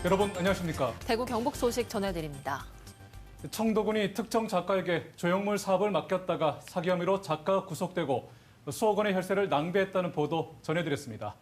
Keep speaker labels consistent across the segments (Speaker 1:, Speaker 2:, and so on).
Speaker 1: 여러분 안녕하십니까?
Speaker 2: 대구 경북 소식 전해드립니다.
Speaker 1: 청도군이 특정 작가에게 조형물 사업을 맡겼다가 사기 혐의로 작가가 구속되고 수억 원의 혈세를 낭비했다는 보도 전해드렸습니다.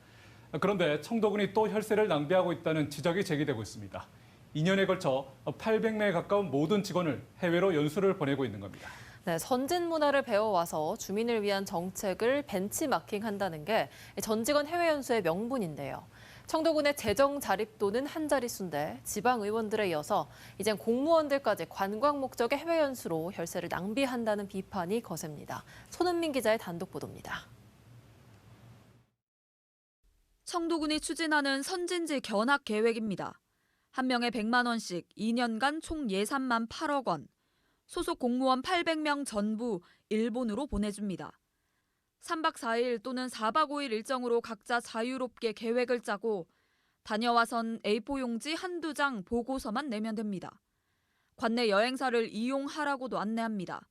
Speaker 1: 그런데 청도군이 또 혈세를 낭비하고 있다는 지적이 제기되고 있습니다. 2년에 걸쳐 800명에 가까운 모든 직원을 해외로 연수를 보내고 있는 겁니다.
Speaker 2: 네, 선진 문화를 배워와서 주민을 위한 정책을 벤치마킹한다는 게 전 직원 해외 연수의 명분인데요. 청도군의 재정 자립도는 한 자릿수인데 지방 의원들에 이어서 이젠 공무원들까지 관광 목적의 해외 연수로 혈세를 낭비한다는 비판이 거셉니다. 손은민 기자의 단독 보도입니다.
Speaker 3: 청도군이 추진하는 선진지 견학 계획입니다. 한 명에 100만 원씩 2년간 총 예산만 8억 원. 소속 공무원 800명 전부 일본으로 보내줍니다. 3박 4일 또는 4박 5일 일정으로 각자 자유롭게 계획을 짜고 다녀와선 A4 용지 한두 장 보고서만 내면 됩니다. 관내 여행사를 이용하라고도 안내합니다.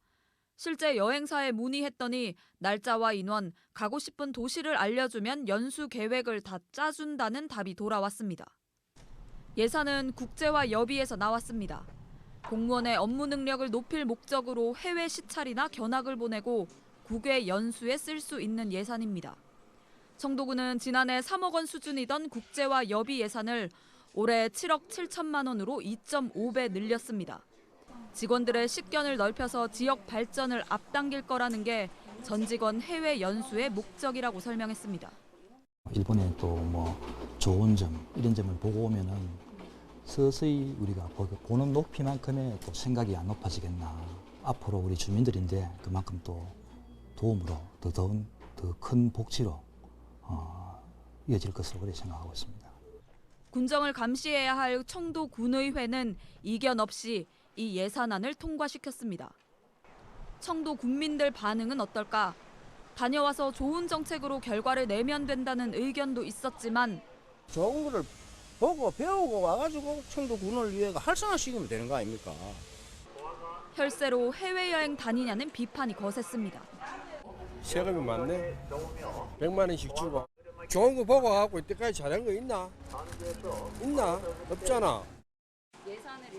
Speaker 3: 실제 여행사에 문의했더니 날짜와 인원, 가고 싶은 도시를 알려주면 연수 계획을 다 짜준다는 답이 돌아왔습니다. 예산은 국제화 여비에서 나왔습니다. 공무원의 업무 능력을 높일 목적으로 해외 시찰이나 견학을 보내고 국외 연수에 쓸 수 있는 예산입니다. 청도군은 지난해 3억 원 수준이던 국제화 여비 예산을 올해 7억 7천만 원으로 2.5배 늘렸습니다. 직원들의 식견을 넓혀서 지역 발전을 앞당길 거라는 게 전 직원 해외 연수의 목적이라고 설명했습니다.
Speaker 4: 일본의 또 좋은 점 이런 점을 보고 오면은 서서히 우리가 보는 높이만큼의 또 생각이 안 높아지겠나. 앞으로 우리 주민들인데 그만큼 또 도움으로 더 큰 복지로 이어질 것으로 그렇게 생각하고 있습니다.
Speaker 3: 군정을 감시해야 할 청도 군의회는 이견 없이 이 예산안을 통과시켰습니다. 청도 군민들 반응은 어떨까? 다녀와서 좋은 정책으로 결과를 내면 된다는 의견도 있었지만
Speaker 5: 좋은 거를 보고 배우고 와가지고 청도 군을 위해 활성화시키면 되는 거 아닙니까?
Speaker 3: 혈세로 해외여행 다니냐는 비판이 거셌습니다.
Speaker 6: 세금이 많네. 100만 원씩 주고. 좋은 거 보고 와갖고 이때까지 잘한 거 있나? 있나? 없잖아.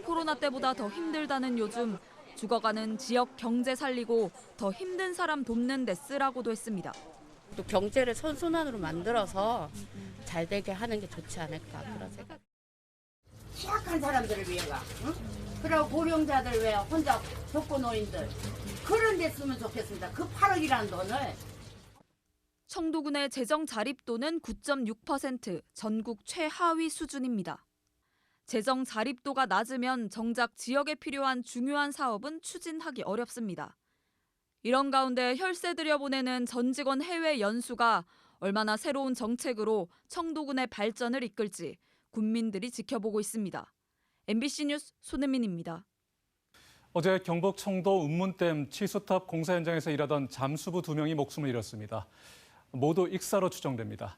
Speaker 3: 코로나 때보다 더 힘들다는 요즘 죽어가는 지역 경제 살리고 더 힘든 사람 돕는 데 쓰라고도 했습니다.
Speaker 7: 또 경제를 선순환으로 만들어서 잘 되게 하는 게 좋지 않을까 그런 생각.
Speaker 8: 취약한 사람들을 위해가, 응? 그리고 고령자들 외에 혼자 독거노인들 그런 데 쓰면 좋겠습니다. 그 8억이라는 돈을.
Speaker 3: 청도군의 재정 자립도는 9.6%, 전국 최하위 수준입니다. 재정 자립도가 낮으면 정작 지역에 필요한 중요한 사업은 추진하기 어렵습니다. 이런 가운데 혈세 들여보내는 전 직원 해외 연수가 얼마나 새로운 정책으로 청도군의 발전을 이끌지 군민들이 지켜보고 있습니다. MBC 뉴스 손은민입니다.
Speaker 1: 어제 경북 청도 운문댐 취수탑 공사 현장에서 일하던 잠수부 2명이 목숨을 잃었습니다. 모두 익사로 추정됩니다.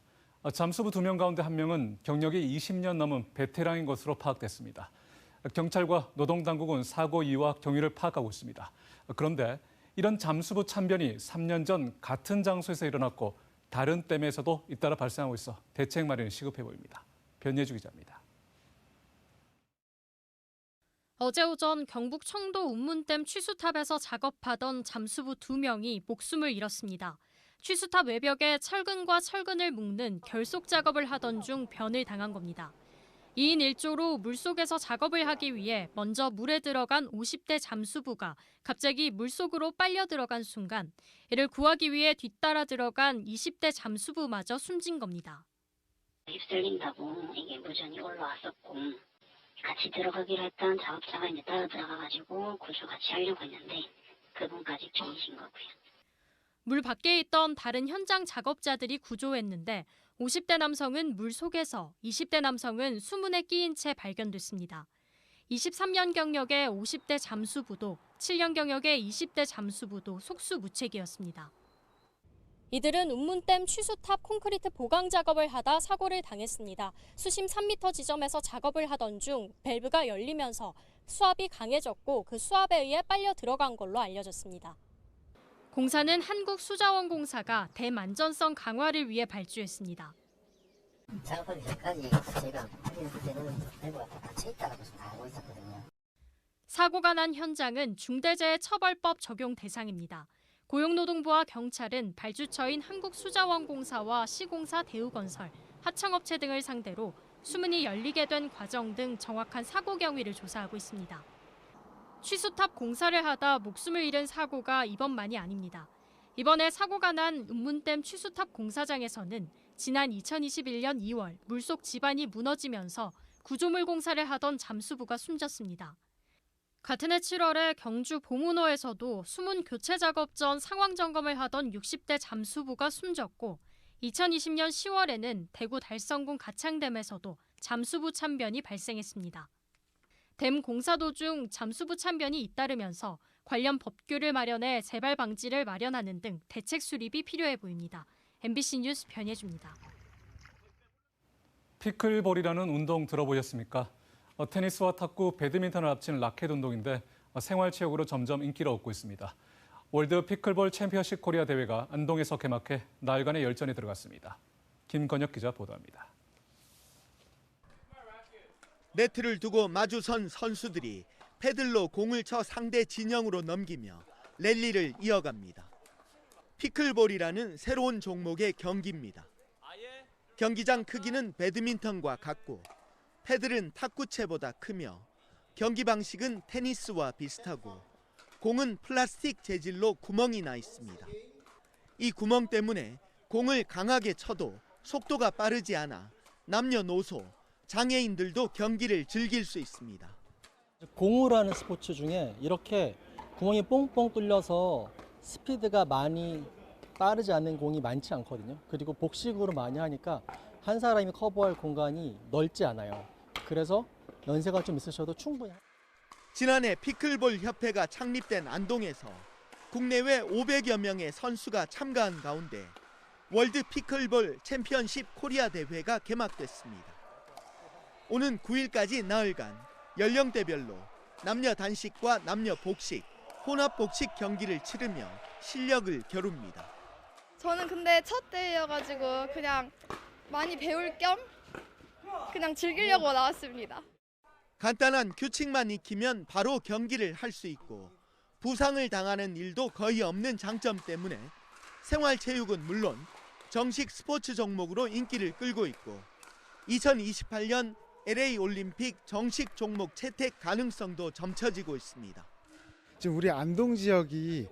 Speaker 1: 잠수부 2명 가운데 1명은 경력이 20년 넘은 베테랑인 것으로 파악됐습니다. 경찰과 노동당국은 사고 이유와 경위를 파악하고 있습니다. 그런데 이런 잠수부 참변이 3년 전 같은 장소에서 일어났고 다른 댐에서도 잇따라 발생하고 있어 대책 마련이 시급해 보입니다. 변예주 기자입니다.
Speaker 9: 어제 오전 경북 청도 운문댐 취수탑에서 작업하던 잠수부 2명이 목숨을 잃었습니다. 취수탑 외벽에 철근과 철근을 묶는 결속 작업을 하던 중 변을 당한 겁니다. 2인 1조로 물속에서 작업을 하기 위해 먼저 물에 들어간 50대 잠수부가 갑자기 물속으로 빨려 들어간 순간 이를 구하기 위해 뒤따라 들어간 20대 잠수부마저 숨진 겁니다.
Speaker 10: 휩쓸린다고 이게 무전이 올라왔었고 같이 들어가기로 했던 작업자가 이제 따라 들어가가지고 구조 같이 하려고 했는데 그분까지 죽으신 거고요.
Speaker 9: 물 밖에 있던 다른 현장 작업자들이 구조했는데 50대 남성은 물 속에서 20대 남성은 수문에 끼인 채 발견됐습니다. 23년 경력의 50대 잠수부도 7년 경력의 20대 잠수부도 속수무책이었습니다. 이들은 운문댐 취수탑 콘크리트 보강 작업을 하다 사고를 당했습니다. 수심 3m 지점에서 작업을 하던 중 밸브가 열리면서 수압이 강해졌고 그 수압에 의해 빨려 들어간 걸로 알려졌습니다. 공사는 한국수자원공사가 댐 안전성 강화를 위해 발주했습니다.
Speaker 10: 작업하기 전까지 제가 확인했을 때는 밸브가 다 닫혀 있다고 다 알고 있었거든요.
Speaker 9: 사고가 난 현장은 중대재해처벌법 적용 대상입니다. 고용노동부와 경찰은 발주처인 한국수자원공사와 시공사 대우건설, 하청업체 등을 상대로 수문이 열리게 된 과정 등 정확한 사고 경위를 조사하고 있습니다. 취수탑 공사를 하다 목숨을 잃은 사고가 이번만이 아닙니다. 이번에 사고가 난 은문댐 취수탑 공사장에서는 지난 2021년 2월 물속 지반이 무너지면서 구조물 공사를 하던 잠수부가 숨졌습니다. 같은 해 7월에 경주 봉은호에서도 수문 교체 작업 전 상황 점검을 하던 60대 잠수부가 숨졌고 2020년 10월에는 대구 달성군 가창댐에서도 잠수부 참변이 발생했습니다. 댐 공사 도중 잠수부 참변이 잇따르면서 관련 법규를 마련해 재발 방지를 마련하는 등 대책 수립이 필요해 보입니다. MBC 뉴스 변예주입니다.
Speaker 1: 피클볼이라는 운동 들어보셨습니까? 테니스와 탁구, 배드민턴을 합친 라켓 운동인데 생활체육으로 점점 인기를 얻고 있습니다. 월드 피클볼 챔피언십 코리아 대회가 안동에서 개막해 나흘간의 열전에 들어갔습니다. 김건혁 기자 보도합니다.
Speaker 11: 네트를 두고 마주선 선수들이 패들로 공을 쳐 상대 진영으로 넘기며 랠리를 이어갑니다. 피클볼이라는 새로운 종목의 경기입니다. 경기장 크기는 배드민턴과 같고 패들은 탁구채보다 크며 경기 방식은 테니스와 비슷하고 공은 플라스틱 재질로 구멍이 나 있습니다. 이 구멍 때문에 공을 강하게 쳐도 속도가 빠르지 않아 남녀노소, 장애인들도 경기를 즐길 수 있습니다.
Speaker 12: 공으로 하는 스포츠 중에 이렇게 구멍이 뽕뽕 뚫려서 스피드가 많이 빠르지 않는 공이 많지 않거든요. 그리고 복식으로 많이 하니까 한 사람이 커버할 공간이 넓지 않아요. 그래서 연세가 좀 있으셔도 충분히.
Speaker 11: 지난해 피클볼 협회가 창립된 안동에서 국내외 500여 명의 선수가 참가한 가운데 월드 피클볼 챔피언십 코리아 대회가 개막됐습니다. 오는 9일까지 나흘간 연령대별로 남녀 단식과 남녀 복식, 혼합 복식 경기를 치르며 실력을 겨룹니다.
Speaker 13: 저는 근데 첫 대회여가지고 그냥 많이 배울 겸 그냥 즐기려고 나왔습니다.
Speaker 11: 간단한 규칙만 익히면 바로 경기를 할 수 있고 부상을 당하는 일도 거의 없는 장점 때문에 생활체육은 물론 정식 스포츠 종목으로 인기를 끌고 있고 2028년 LA 올림픽 정식 종목 채택 가능성도 점쳐지고 있습니다.
Speaker 14: 지금 우리 안동 지역이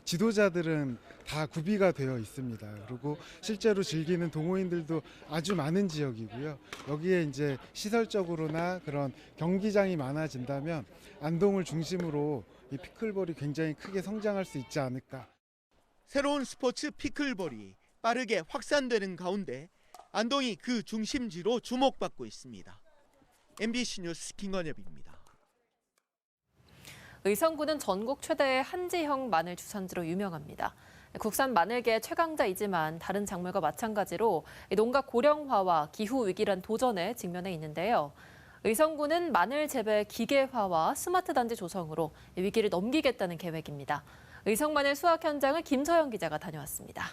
Speaker 14: 지도자들은 다 구비가 되어 있습니다. 그리고 실제로 즐기는 동호인들도 아주 많은 지역이고요. 여기에 이제 시설적으로나 그런 경기장이 많아진다면 안동을 중심으로 이 피클볼이 굉장히 크게 성장할 수 있지 않을까.
Speaker 11: 새로운 스포츠 피클볼이 빠르게 확산되는 가운데 안동이 그 중심지로 주목받고 있습니다. MBC 뉴스 김건엽입니다.
Speaker 2: 의성군은 전국 최대의 한지형 마늘 주산지로 유명합니다. 국산 마늘계 최강자이지만 다른 작물과 마찬가지로 농가 고령화와 기후 위기란 도전에 직면해 있는데요. 의성군은 마늘 재배 기계화와 스마트 단지 조성으로 위기를 넘기겠다는 계획입니다. 의성 마늘 수확 현장을 김서영 기자가 다녀왔습니다.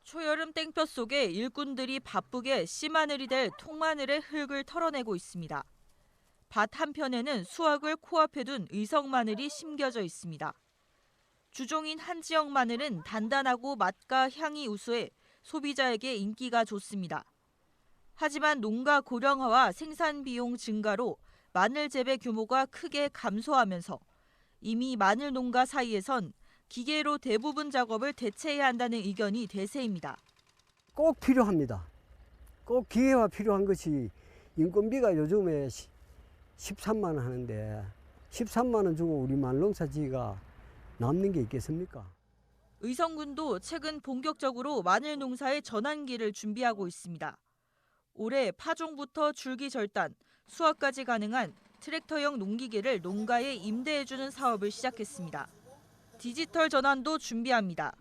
Speaker 3: 초여름 땡볕 속에 일꾼들이 바쁘게 씨마늘이 될 통마늘의 흙을 털어내고 있습니다. 밭 한편에는 수확을 코앞에 둔 의성 마늘이 심겨져 있습니다. 주종인 한지역 마늘은 단단하고 맛과 향이 우수해 소비자에게 인기가 좋습니다. 하지만 농가 고령화와 생산 비용 증가로 마늘 재배 규모가 크게 감소하면서 이미 마늘 농가 사이에선 기계로 대부분 작업을 대체해야 한다는 의견이 대세입니다.
Speaker 15: 꼭 필요합니다. 꼭 기계화 필요한 것이 인건비가 요즘에 13만 원 하는데 13만 원 주고 우리 마늘농사 지기가 남는 게 있겠습니까?
Speaker 3: 의성군도 최근 본격적으로 마늘 농사의 전환기를 준비하고 있습니다. 올해 파종부터 줄기 절단, 수확까지 가능한 트랙터형 농기계를 농가에 임대해주는 사업을 시작했습니다. 디지털 전환도 준비합니다.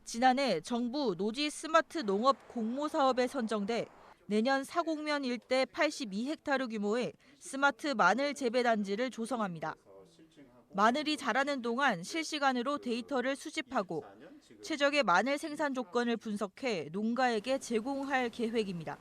Speaker 3: 지난해 정부 노지 스마트 농업 공모 사업에 선정돼 내년 사곡면 일대 82헥타르 규모의 스마트 마늘 재배 단지를 조성합니다.
Speaker 16: 마늘이 자라는 동안 실시간으로 데이터를 수집하고 최적의 마늘 생산 조건을 분석해 농가에게 제공할 계획입니다.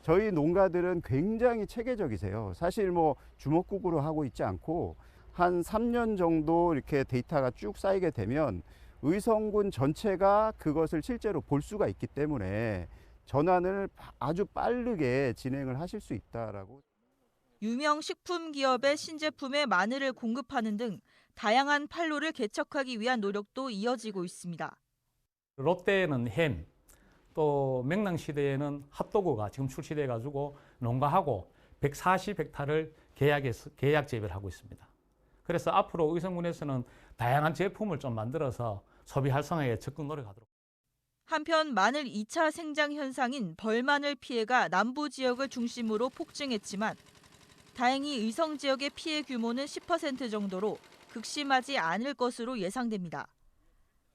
Speaker 17: 저희 농가들은 굉장히 체계적이세요. 사실 뭐 주먹국으로 하고 있지 않고 한 3년 정도 이렇게 데이터가 쭉 쌓이게 되면 의성군 전체가 그것을 실제로 볼 수가 있기 때문에 전환을 아주 빠르게 진행을 하실 수 있다라고.
Speaker 16: 유명 식품 기업의 신제품에 마늘을 공급하는 등 다양한 판로를 개척하기 위한 노력도 이어지고 있습니다.
Speaker 18: 롯데는 햄, 또 명랑시대에는 핫도그가 지금 출시돼 가지고 농가하고 140헥타를 계약 재배를 하고 있습니다. 그래서 앞으로 의성군에서는 다양한 제품을 좀 만들어서 소비 활성화에 적극 노력하도록.
Speaker 16: 한편 마늘 2차 생장 현상인 벌마늘 피해가 남부 지역을 중심으로 폭증했지만 다행히 의성 지역의 피해 규모는 10% 정도로 극심하지 않을 것으로 예상됩니다.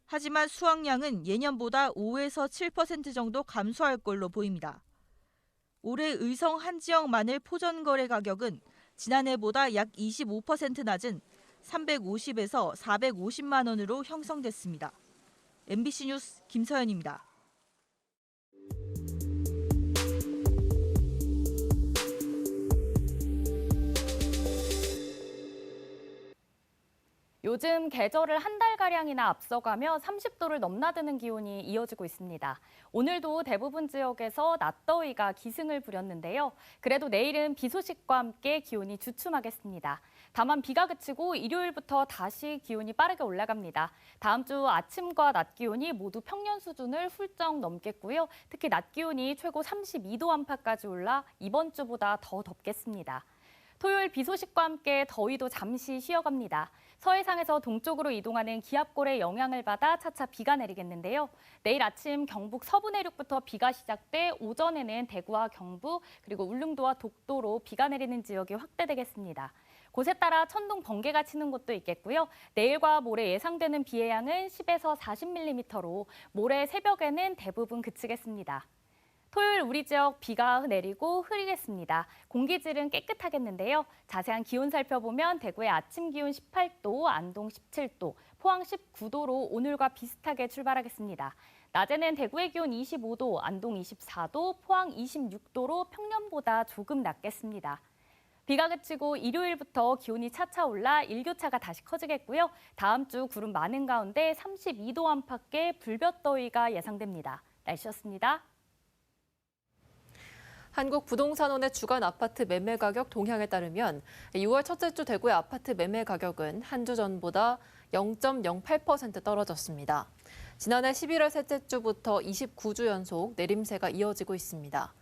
Speaker 16: 하지만 수확량은 예년보다 5에서 7% 정도 감소할 걸로 보입니다. 올해 의성 한 지역 마늘 포전 거래 가격은 지난해보다 약 25% 낮은 350에서 450만 원으로 형성됐습니다. MBC 뉴스 김서연입니다.
Speaker 19: 요즘 계절을 한 달가량이나 앞서가며 30도를 넘나드는 기온이 이어지고 있습니다. 오늘도 대부분 지역에서 낮더위가 기승을 부렸는데요. 그래도 내일은 비 소식과 함께 기온이 주춤하겠습니다. 다만 비가 그치고 일요일부터 다시 기온이 빠르게 올라갑니다. 다음 주 아침과 낮 기온이 모두 평년 수준을 훌쩍 넘겠고요. 특히 낮 기온이 최고 32도 안팎까지 올라 이번 주보다 더 덥겠습니다. 토요일 비 소식과 함께 더위도 잠시 쉬어갑니다. 서해상에서 동쪽으로 이동하는 기압골의 영향을 받아 차차 비가 내리겠는데요. 내일 아침 경북 서부 내륙부터 비가 시작돼 오전에는 대구와 경북 그리고 울릉도와 독도로 비가 내리는 지역이 확대되겠습니다. 곳에 따라 천둥, 번개가 치는 곳도 있겠고요. 내일과 모레 예상되는 비의 양은 10에서 40mm로 모레 새벽에는 대부분 그치겠습니다. 토요일 우리 지역 비가 내리고 흐리겠습니다. 공기질은 깨끗하겠는데요. 자세한 기온 살펴보면 대구의 아침 기온 18도, 안동 17도, 포항 19도로 오늘과 비슷하게 출발하겠습니다. 낮에는 대구의 기온 25도, 안동 24도, 포항 26도로 평년보다 조금 낮겠습니다. 비가 그치고 일요일부터 기온이 차차 올라 일교차가 다시 커지겠고요. 다음 주 구름 많은 가운데 32도 안팎의 불볕더위가 예상됩니다. 날씨였습니다.
Speaker 2: 한국부동산원의 주간 아파트 매매 가격 동향에 따르면 6월 첫째 주 대구의 아파트 매매 가격은 한 주 전보다 0.08% 떨어졌습니다. 지난해 11월 셋째 주부터 29주 연속 내림세가 이어지고 있습니다.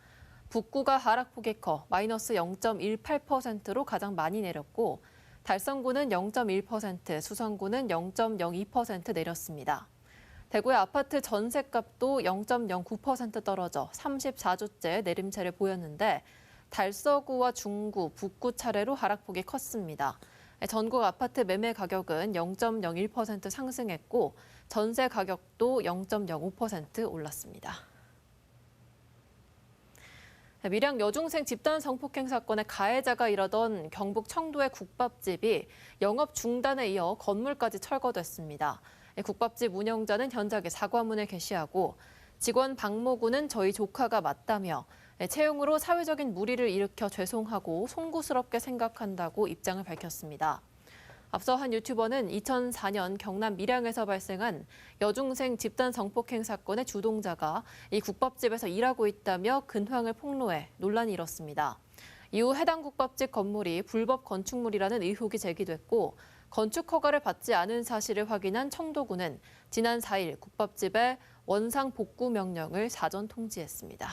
Speaker 2: 북구가 하락폭이 커 마이너스 0.18%로 가장 많이 내렸고 달성구는 0.1%, 수성구는 0.02% 내렸습니다. 대구의 아파트 전셋값도 0.09% 떨어져 34주째 내림세를 보였는데 달서구와 중구, 북구 차례로 하락폭이 컸습니다. 전국 아파트 매매 가격은 0.01% 상승했고 전세 가격도 0.05% 올랐습니다. 밀양 여중생 집단 성폭행 사건의 가해자가 일하던 경북 청도의 국밥집이 영업 중단에 이어 건물까지 철거됐습니다. 국밥집 운영자는 현장에 사과문을 게시하고 직원 박모군은 저희 조카가 맞다며 채용으로 사회적인 무리를 일으켜 죄송하고 송구스럽게 생각한다고 입장을 밝혔습니다. 앞서 한 유튜버는 2004년 경남 밀양에서 발생한 여중생 집단 성폭행 사건의 주동자가 이 국밥집에서 일하고 있다며 근황을 폭로해 논란이 일었습니다. 이후 해당 국밥집 건물이 불법 건축물이라는 의혹이 제기됐고 건축 허가를 받지 않은 사실을 확인한 청도군은 지난 4일 국밥집에 원상 복구 명령을 사전 통지했습니다.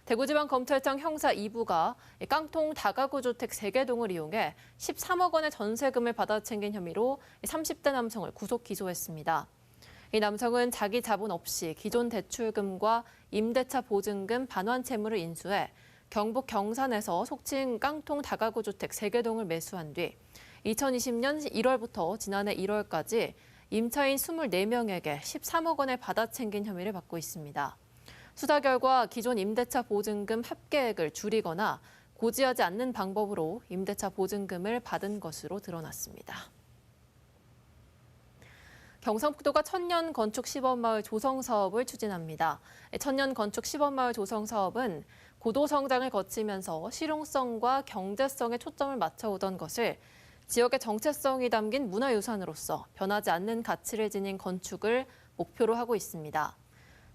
Speaker 2: 대구지방검찰청 형사 2부가 깡통 다가구 주택 3개 동을 이용해 13억 원의 전세금을 받아 챙긴 혐의로 30대 남성을 구속 기소했습니다. 이 남성은 자기 자본 없이 기존 대출금과 임대차 보증금 반환 채무를 인수해 경북 경산에서 속칭 깡통 다가구 주택 3개 동을 매수한 뒤 2020년 1월부터 지난해 1월까지 임차인 24명에게 13억 원을 받아 챙긴 혐의를 받고 있습니다. 수사 결과 기존 임대차 보증금 합계액을 줄이거나 고지하지 않는 방법으로 임대차 보증금을 받은 것으로 드러났습니다. 경상북도가 천년 건축 시범마을 조성 사업을 추진합니다. 천년 건축 시범마을 조성 사업은 고도 성장을 거치면서 실용성과 경제성에 초점을 맞춰오던 것을 지역의 정체성이 담긴 문화유산으로서 변하지 않는 가치를 지닌 건축을 목표로 하고 있습니다.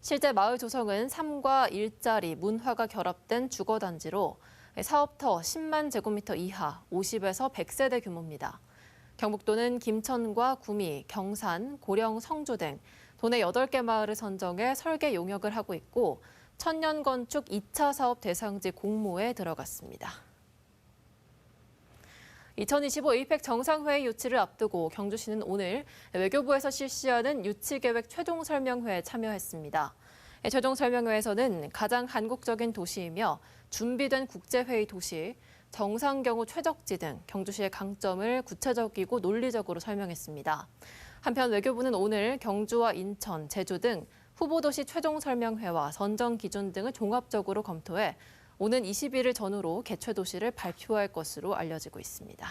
Speaker 2: 실제 마을 조성은 삶과 일자리, 문화가 결합된 주거단지로 사업터 10만 제곱미터 이하, 50에서 100세대 규모입니다. 경북도는 김천과 구미, 경산, 고령, 성주 등 도내 8개 마을을 선정해 설계 용역을 하고 있고 천년 건축 2차 사업 대상지 공모에 들어갔습니다. 2025 에이펙 정상회의 유치를 앞두고 경주시는 오늘 외교부에서 실시하는 유치계획 최종 설명회에 참여했습니다. 최종 설명회에서는 가장 한국적인 도시이며 준비된 국제회의 도시, 정상 경우 최적지 등 경주시의 강점을 구체적이고 논리적으로 설명했습니다. 한편 외교부는 오늘 경주와 인천, 제주 등 후보도시 최종 설명회와 선정 기준 등을 종합적으로 검토해 오는 20일을 전후로 개최 도시를 발표할 것으로 알려지고 있습니다.